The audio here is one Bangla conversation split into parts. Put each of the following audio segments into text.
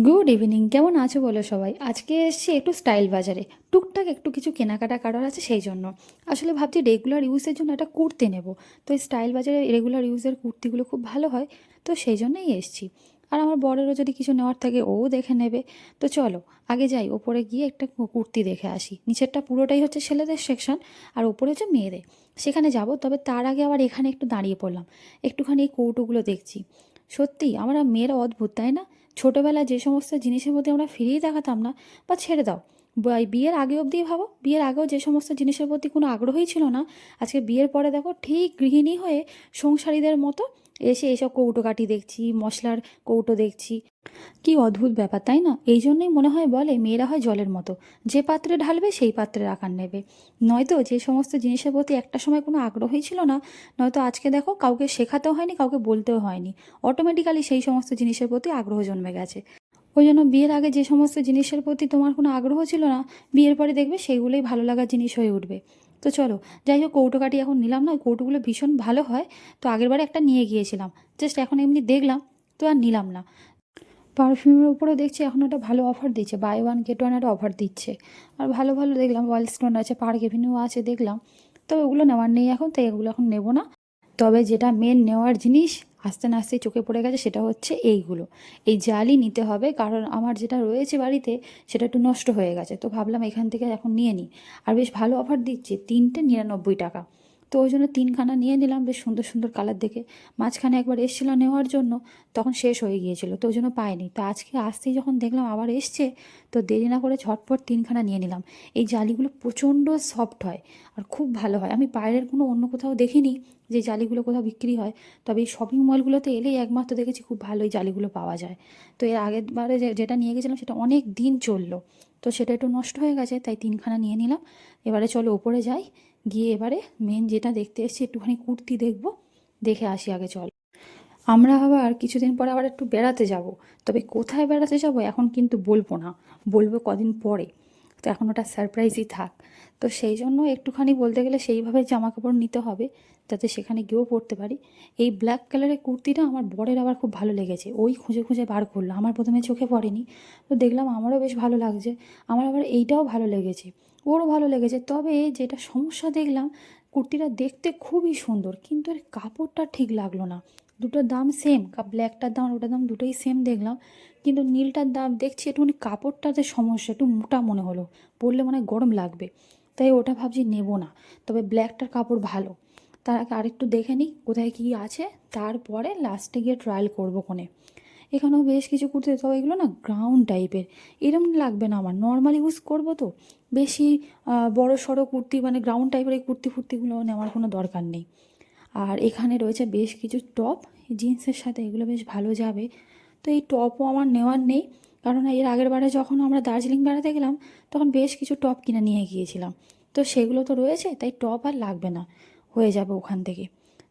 গুড ইভিনিং, কেমন আছো বলো সবাই? আজকে এসছি একটু স্টাইল বাজারে। টুকটাক একটু কিছু কেনাকাটা করার আছে, সেই জন্য আসলে ভাবছি রেগুলার ইউজের জন্য একটা কুর্তি নেব। তো এই স্টাইল বাজারে রেগুলার ইউজের কুর্তিগুলো খুব ভালো হয়, তো সেই জন্যই এসছি। আর আমার বড়েরও যদি কিছু নেওয়ার থাকে ও দেখে নেবে। তো চলো আগে যাই, ওপরে গিয়ে একটা কুর্তি দেখে আসি। নিচেরটা পুরোটাই হচ্ছে ছেলেদের সেকশন, আর ওপরে হচ্ছে মেয়েদের। সেখানে যাব, তবে তার আগে আবার এখানে একটু দাঁড়িয়ে পড়লাম, একটুখানি এই কৌটোগুলো দেখছি। সত্যি আমরা মেয়েরা অদ্ভুত, তাই না? ছোটোবেলায় যে সমস্ত জিনিসের প্রতি আমরা ফিরেই দেখাতাম না, বা ছেড়ে দাও, বিয়ের আগে অবধিই ভাবো, বিয়ের আগেও যে সমস্ত জিনিসের প্রতি কোনো আগ্রহই ছিল না, আজকে বিয়ের পরে দেখো ঠিক গৃহিণী হয়ে সংসারীদের মতো এসে এসব কৌটোকাঠি দেখছি, মশলার কৌটো দেখছি। কি অদ্ভুত ব্যাপার, তাই না? এই জন্যই মনে হয় বলে মেয়েরা হয় জলের মতো, যে পাত্রে ঢালবে সেই পাত্রের আকার নেবে। নয়তো যে সমস্ত জিনিসের প্রতি একটা সময় কোনো আগ্রহই ছিল না, নয়তো আজকে দেখো কাউকে শেখাতেও হয়নি, কাউকে বলতেও হয়নি, অটোমেটিক্যালি সেই সমস্ত জিনিসের প্রতি আগ্রহ জন্মে গেছে। ওই জন্য বিয়ের আগে যে সমস্ত জিনিসের প্রতি তোমার কোনো আগ্রহ ছিল না, বিয়ের পরে দেখবে সেইগুলোই ভালো লাগার জিনিস হয়ে উঠবে। তো চলো, যাই হোক, কৌটোকাঠি এখন নিলাম না, ওই কৌটোগুলো ভীষণ ভালো হয়। তো আগেরবারে একটা নিয়ে গিয়েছিলাম, জাস্ট এখন এমনি দেখলাম, তো আর নিলাম না। পারফিউমের উপরেও দেখছি এখন একটা ভালো অফার দিচ্ছে, বাই ওয়ান গেট ওয়ান একটা অফার দিচ্ছে। আর ভালো ভালো দেখলাম, ওয়াইল্ডস্টোন আছে, পার্ক এভিনিউ আছে দেখলাম। তবে ওগুলো নেওয়ার নেই এখন, তাই এগুলো এখন নেবো না। তবে যেটা মেন নেওয়ার জিনিস আস্তে না আস্তে চোখে পড়ে গেছে, সেটা হচ্ছে এইগুলো। এই জালই নিতে হবে, কারণ আমার যেটা রয়েছে বাড়িতে সেটা একটু নষ্ট হয়ে গেছে, তো ভাবলাম এখান থেকে এখন নিয়ে নিই। আর বেশ ভালো অফার দিচ্ছে, 3টে 99 টাকা। তো ওই জন্য 3খানা নিয়ে নিলাম, বেশ সুন্দর সুন্দর কালার দেখে। মাঝখানে একবার এসেছিলো নেওয়ার জন্য, তখন শেষ হয়ে গিয়েছিল, তো ওই জন্য পাইনি। তো আজকে আসতেই যখন দেখলাম আবার এসছে, তো দেরি না করে ঝটপট 3খানা নিয়ে নিলাম। এই জালিগুলো প্রচণ্ড সফট হয়, আর খুব ভালো হয়। আমি বাইরের কোনো অন্য কোথাও দেখিনি যে জালিগুলো কোথাও বিক্রি হয়, তবে এই শপিং মলগুলোতে এলেই একমাত্র দেখেছি খুব ভালো এই জালিগুলো পাওয়া যায়। তো এর আগের বারে যেটা নিয়ে গেছিলাম সেটা অনেক দিন চললো, তো সেটা একটু নষ্ট হয়ে গেছে, তাই 3খানা নিয়ে নিলাম। এবারে চলো ওপরে যাই, গিয়ে এবারে মেন যেটা দেখতে এসেছি একটুখানি কুর্তি দেখবো, দেখে আসি আগে চল। আমরা আবার কিছুদিন পরে আবার একটু বেড়াতে যাব, তবে কোথায় বেড়াতে যাব এখন কিন্তু বলবো না, বলবো কদিন পরে। তো এখন ওটা সারপ্রাইজই থাক। তো সেই জন্য একটুখানি বলতে গেলে সেইভাবে জামা কাপড় নিতে হবে, যাতে সেখানে গিয়েও পরতে পারি। এই ব্ল্যাক কালারের কুর্তিটা আমার বরের আবার খুব ভালো লেগেছে, ওই খুঁজে খুঁজে বার করলো, আমার প্রথমে চোখে পড়েনি। তো দেখলাম আমারও বেশ ভালো লাগছে, আমার আবার এইটাও ভালো লেগেছে, ওরও ভালো লেগেছে। তবে যেটা সমস্যা দেখলাম, কুর্তিটা দেখতে খুবই সুন্দর, কিন্তু এর কাপড়টা ঠিক লাগলো না। দুটোর দাম সেম, ব্ল্যাকটার দাম আর ওটার দাম দুটোই সেম দেখলাম, কিন্তু নীলটার দাম দেখছি একটুখানি কাপড়টাতে সমস্যা, একটু মোটা মনে হলো, পরলে মনে হয় গরম লাগবে, তাই ওটা ভাবছি নেব না। তবে ব্ল্যাকটার কাপড় ভালো। তার আগে আরেকটু দেখে নিই কোথায় কী আছে, তারপরে লাস্টে গিয়ে ট্রায়াল করবো কোণে। এখানেও বেশ কিছু কুর্তি, তবে এগুলো না গ্রাউন্ড টাইপের, এরম লাগবে না আমার, নর্মাল ইউজ করবো তো। বেশি বড় সড়ো কুর্তি, মানে গ্রাউন্ড টাইপের এই কুর্তি ফুর্তিগুলো নেওয়ার কোনো দরকার নেই। আর এখানে রয়েছে বেশ কিছু টপ, জিন্সের সাথে এগুলো বেশ ভালো যাবে। তো এই টপও আমার নেওয়ার নেই, কারণ এর আগের বারে যখন আমরা দার্জিলিং বেড়াতে গেলাম, তখন বেশ কিছু টপ কিনে নিয়ে গিয়েছিলাম। তো সেগুলো তো রয়েছে, তাই টপ আর লাগবে না, হয়ে যাবে ওখান থেকে।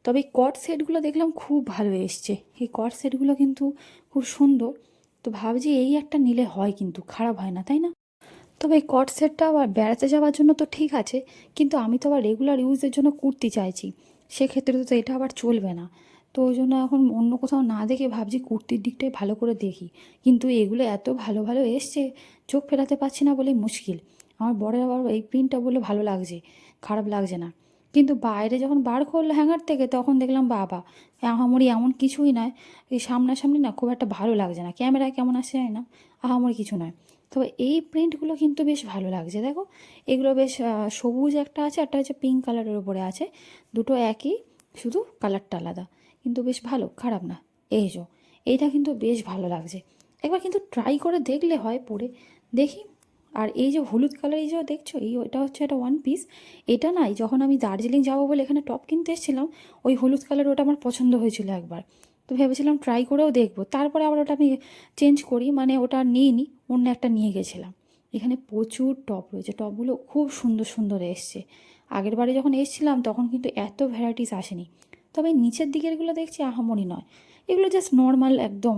তবে এই কট সেটগুলো দেখলাম খুব ভালো এসছে, এই কট সেটগুলো কিন্তু খুব সুন্দর। তো ভাবছি এই একটা নিলে হয়, কিন্তু খারাপ হয় না, তাই না? তবে এই কট সেটটা আবার বেড়াতে যাওয়ার জন্য তো ঠিক আছে, কিন্তু আমি তো আবার রেগুলার ইউজের জন্য কুর্তি চাইছি, সেক্ষেত্রে তো এটা আবার চলবে না। তো ওই জন্য এখন অন্য কোথাও না দেখে ভাবছি কুর্তির দিকটাই ভালো করে দেখি। কিন্তু এগুলো এত ভালো ভালো এসছে, চোখ ফেরাতে পারছি না বলেই মুশকিল। আমার বরের আবার এই প্রিন্টটা বলে ভালো লাগছে, খারাপ লাগছে না। কিন্তু বাইরে যখন বার করলো হ্যাঙ্গার থেকে, তখন দেখলাম বাবা, আহামরি এমন কিছুই নয়। এই সামনাসামনি না খুব একটা ভালো লাগছে না, ক্যামেরায় কেমন আসে যায় না, আহামরি কিছু নয়। তবে এই প্রিন্টগুলো কিন্তু বেশ ভালো লাগছে, দেখো। এগুলো বেশ সবুজ একটা আছে, একটা হচ্ছে পিঙ্ক কালারের উপরে আছে, দুটো একই, শুধু কালারটা আলাদা, কিন্তু বেশ ভালো, খারাপ না। এই যো, এইটা কিন্তু বেশ ভালো লাগছে। একবার কিন্তু ট্রাই করে দেখলে হয় পরে, দেখি। আর এই যে হলুদ কালার, এই যে দেখছো, এটা হচ্ছে একটা ওয়ান পিস। এটা নাই, যখন আমি দার্জিলিং যাবো বলে এখানে টপ কিনতে এসেছিলাম, ওই হলুদ কালার ওটা আমার পছন্দ হয়েছিল একবার। তো ভেবেছিলাম ট্রাই করেও দেখবো, তারপরে আবার ওটা আমি চেঞ্জ করি, মানে ওটা আর নিইনি, অন্য একটা নিয়ে গেছিলাম। এখানে প্রচুর টপ রয়েছে, টপগুলো খুব সুন্দর সুন্দর এসছে। আগের বারে যখন এসেছিলাম তখন কিন্তু এত ভ্যারাইটিস আসেনি। তবে নিচের দিকেরগুলো দেখছি আহামরি নয়, এগুলো জাস্ট নর্মাল একদম,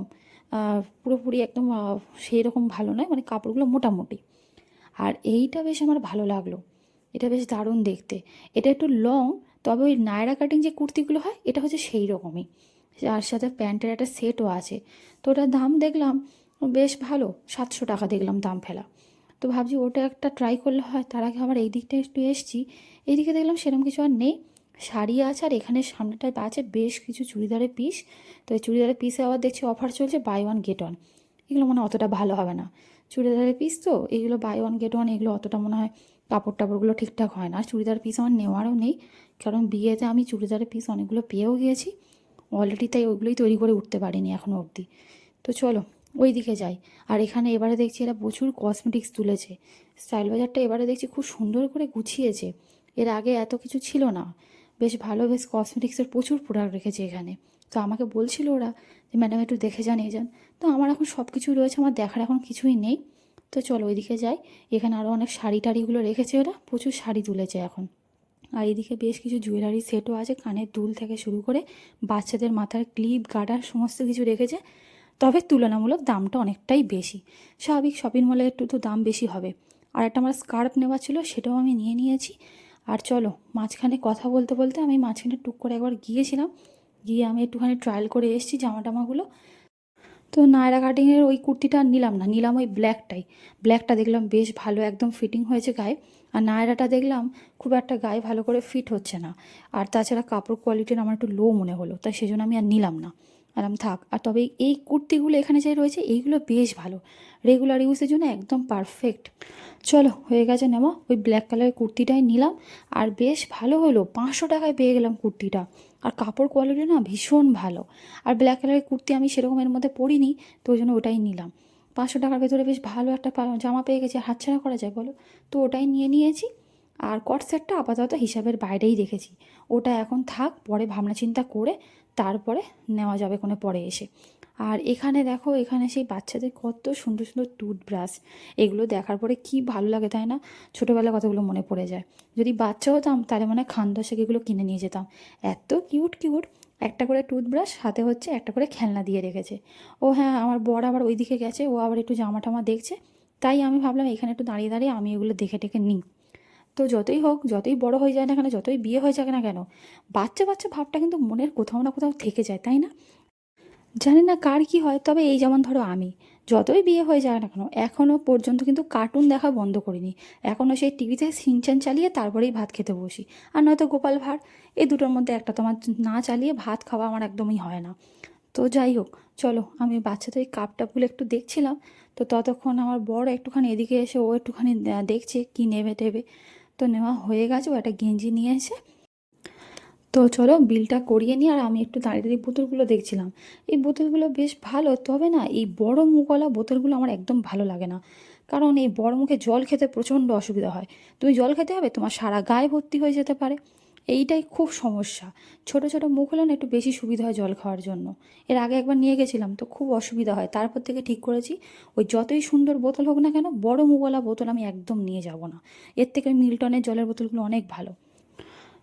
পুরোপুরি একদম সেই রকম ভালো নয়, মানে কাপড়গুলো মোটামুটি। আর এইটা বেশ আমার ভালো লাগলো, এটা বেশ দারুণ দেখতে। এটা একটু লং, তবে ওই নায়রা কাটিং যে কুর্তিগুলো হয় এটা হচ্ছে সেই রকমই। আর সাথে প্যান্টের একটা সেটও আছে। তো ওটার দাম দেখলাম বেশ ভালো, 700 টাকা দেখলাম দাম ফেলা। তো ভাবছি ওটা একটা ট্রাই করলে হয়। তার আগে আবার এই দিকটা একটু এসছি, এইদিকে দেখলাম সেরকম কিছু আর নেই। শাড়ি আছে, আর এখানে সামনেটায় আছে বেশ কিছু চুড়িদারের পিস। তো এই চুড়িদারের পিসে আবার দেখছি অফার চলছে, বাই ওয়ান গেট ওয়ান। এগুলো মনে হয় অতটা ভালো হবে না, চুড়িদারের পিস তো এগুলো বাই ওয়ান গেট ওয়ান, এগুলো অতটা মনে হয় কাপড় টাপড়গুলো ঠিকঠাক হয় না। আর চুড়িদার পিস আমার নেওয়ারও নেই, কারণ বিয়েতে আমি চুড়িদারের পিস অনেকগুলো পেয়েও গিয়েছি অলরেডি, তাই ওইগুলোই তৈরি করে উঠতে পারিনি এখনও অবধি। তো চলো ওই দিকে যাই। আর এখানে এবারে দেখছি এরা প্রচুর কসমেটিক্স তুলেছে। স্টাইল বাজারটা এবারে দেখছি খুব সুন্দর করে গুছিয়েছে, এর আগে এত কিছু ছিল না। বেশ ভালো, বেশ কসমেটিক্সের প্রচুর প্রোডাক্ট রেখেছে এখানে। তো আমাকে বলছিল ওরা যে ম্যাডাম একটু দেখে যান এই যান। তো আমার এখন সব কিছুই রয়েছে, আমার দেখার এখন কিছুই নেই। তো চলো ওইদিকে যাই। এখানে আরও অনেক শাড়ি টাড়িগুলো রেখেছে ওরা, প্রচুর শাড়ি তুলেছে এখন। আর এদিকে বেশ কিছু জুয়েলারি সেটও আছে, কানের দুল থেকে শুরু করে বাচ্চাদের মাথার ক্লিপ গার্ডার সমস্ত কিছু রেখেছে। তবে তুলনামূলক দামটা অনেকটাই বেশি, স্বাভাবিক শপিং মলে একটু তো দাম বেশি হবে। আর একটা আমার স্কার্ফ নেওয়া ছিল, সেটাও আমি নিয়ে নিয়েছি। আর চলো মাঝখানে কথা বলতে বলতে আমি মাঝখানে টুক করে একবার গিয়েছিলাম, গিয়ে আমি একটুখানি ট্রায়াল করে এসেছি জামা টামাগুলো। তো নায়রা কাটিংয়ের ওই কুর্তিটা আর নিলাম না, নিলাম ওই ব্ল্যাকটাই। ব্ল্যাকটা দেখলাম বেশ ভালো, একদম ফিটিং হয়েছে গায়ে। আর নায়রাটা দেখলাম খুব একটা গায়ে ভালো করে ফিট হচ্ছে না, আর তাছাড়া কাপড় কোয়ালিটির আমার একটু লো মনে হলো, তাই সেজন্য আমি আর নিলাম না। আরাম থাক। আর তবে এই কুর্তিগুলো এখানে যাই রয়েছে এইগুলো বেশ ভালো, রেগুলার ইউজের জন্য একদম পারফেক্ট। চলো হয়ে গেছে নেওয়া, ওই ব্ল্যাক কালারের কুর্তিটাই নিলাম। আর বেশ ভালো হলো, 500 টাকায় পেয়ে গেলাম কুর্তিটা। আর কাপড় কোয়ালিটি না ভীষণ ভালো। আর ব্ল্যাক কালারের কুর্তি আমি সেরকম এর মধ্যে পরিনি, তো ওই জন্য ওটাই নিলাম। 500 টাকার ভেতরে বেশ ভালো একটা জামা পেয়ে গেছি, হাতছাড়া করা যায় বলো? তো ওটাই নিয়ে নিয়েছি। আর কট সেটটা আপাতত হিসাবের বাইরেই রেখেছি, ওটা এখন থাক, পরে ভাবনা চিন্তা করে তারপরে নেওয়া যাবে কোনো পরে এসে। আর এখানে দেখো, এখানে সেই বাচ্চাদের কত সুন্দর সুন্দর টুথব্রাশ, এগুলো দেখার পরে কি ভালো লাগে তাই না? ছোটোবেলার কথাগুলো মনে পড়ে যায়। যদি বাচ্চা হতাম তাহলে মনে হয় খানদশে এগুলো কিনে নিয়ে যেতাম। এত কিউট কিউট, একটা করে টুথব্রাশ, হাতে হচ্ছে একটা করে খেলনা দিয়ে রেখেছে। ও হ্যাঁ, আমার বর আবার ওই দিকে গেছে, ও আবার একটু জামা টামা দেখছে, তাই আমি ভাবলাম এখানে একটু দাঁড়িয়ে দাঁড়িয়ে আমি এগুলো দেখে টেকে নিই। তো যতই হোক, যতই বড় হয়ে যায় না কেন, যতই বিয়ে হয়ে যাক না কেন, বাচ্চা বাচ্চা ভাবটা কিন্তু মনের কোথাও না কোথাও থেকে যায়, তাই না? জানি না কার কী হয়, তবে এই যেমন ধরো আমি যতই বিয়ে হয়ে যায় না কেন এখনও পর্যন্ত কিন্তু কার্টুন দেখা বন্ধ করিনি। এখনও সেই টিভিতে সিনচ্যান চালিয়ে তারপরেই ভাত খেতে বসি, আর নয়তো গোপাল ভাঁড়। এই দুটোর মধ্যে একটা তোমার না চালিয়ে ভাত খাওয়া আমার একদমই হয় না। তো যাই হোক, চলো আমি বাচ্চাদের এই কাপ টাপগুলো একটু দেখছিলাম। তো ততক্ষণ আমার বড় একটুখানি এদিকে এসে ও একটুখানি দেখছে কি নেবে টেবে। তো নেওয়া হয়ে গেছে, ও একটা গেঞ্জি নিয়ে এসে। তো চলো বিলটা করিয়ে নিই। আর আমি একটু দাঁড়িয়ে দাঁড়িয়ে বোতলগুলো দেখছিলাম, এই বোতলগুলো বেশ ভালো, তবে না এই বড় মুখওয়ালা বোতলগুলো আমার একদম ভালো লাগে না। কারণ এই বড় মুখে জল খেতে প্রচণ্ড অসুবিধা হয়। তুমি জল খেতে হবে, তোমার সারা গায়ে ভর্তি হয়ে যেতে পারে, এইটাই খুব সমস্যা। ছোট ছোট মুখ হলে না একটু বেশি সুবিধা হয় জল খাওয়ার জন্য। এর আগে একবার নিয়ে গেছিলাম তো খুব অসুবিধা হয়, তারপর থেকে ঠিক করেছি ওই যতই সুন্দর বোতল হোক না কেন, বড় মুখওয়ালা বোতল আমি একদম নিয়ে যাব না। এর থেকে মিল্টনের জলের বোতলগুলো অনেক ভালো।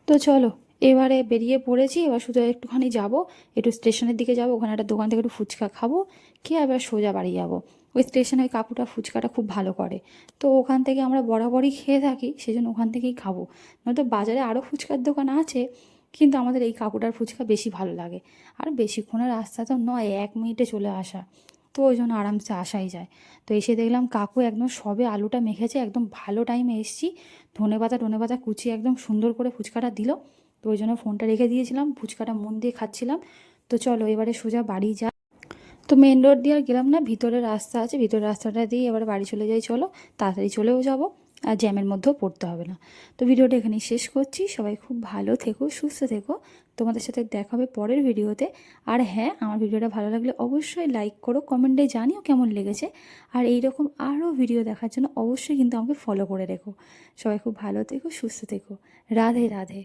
তো চলো এবারে বেরিয়ে পড়েছি, এবার শুধু একটুখানি যাব, একটু স্টেশনের দিকে যাব, ওখানে একটা দোকান থেকে একটু ফুচকা খাবো, খেয়ে এবার সোজা বাড়ি যাব। ওই স্টেশনে ওই কাকুটা ফুচকাটা খুব ভালো করে, তো ওখান থেকে আমরা বরাবরই খেয়ে থাকি, সেজন্য ওখান থেকেই খাবো। নয়তো বাজারে আরও ফুচকার দোকান আছে, কিন্তু আমাদের এই কাকুটার ফুচকা বেশি ভালো লাগে। আর বেশিক্ষণের রাস্তা তো নয়, 1 মিনিটে চলে আসা, তো ওই জন্য আরামসে আসাই যায়। তো এসে দেখলাম কাকু একদম সবে আলুটা মেখেছে, একদম ভালো টাইমে এসেছি। ধনেপাতা কুচিয়ে একদম সুন্দর করে ফুচকাটা দিল। তো ওই জন্য ফোনটা রেখে দিয়েছিলাম, ফুচকাটা মন দিয়ে খাচ্ছিলাম। তো চলো এবারে সোজা বাড়ি যা। তো মেন রোড দিয়ে আর গেলাম না, ভিতরে রাস্তা আছে, ভিতরের রাস্তাটা দিয়ে এবার বাড়ি চলে যাই চলো। তাড়াতাড়ি চলেও যাব, আর জ্যামের মধ্যেও পড়তে হবে না। তো ভিডিওটা এখানেই শেষ করছি, সবাই খুব ভালো থেকো, সুস্থ থেকো। তোমাদের সাথে দেখা হবে পরের ভিডিওতে। আর হ্যাঁ, আমার ভিডিওটা ভালো লাগলে অবশ্যই লাইক করো, কমেন্টে জানিও কেমন লেগেছে। আর এই রকম আরও ভিডিও দেখার জন্য অবশ্যই কিন্তু আমাকে ফলো করে রেখো। সবাই খুব ভালো থেকো, সুস্থ থেকো। রাধে রাধে।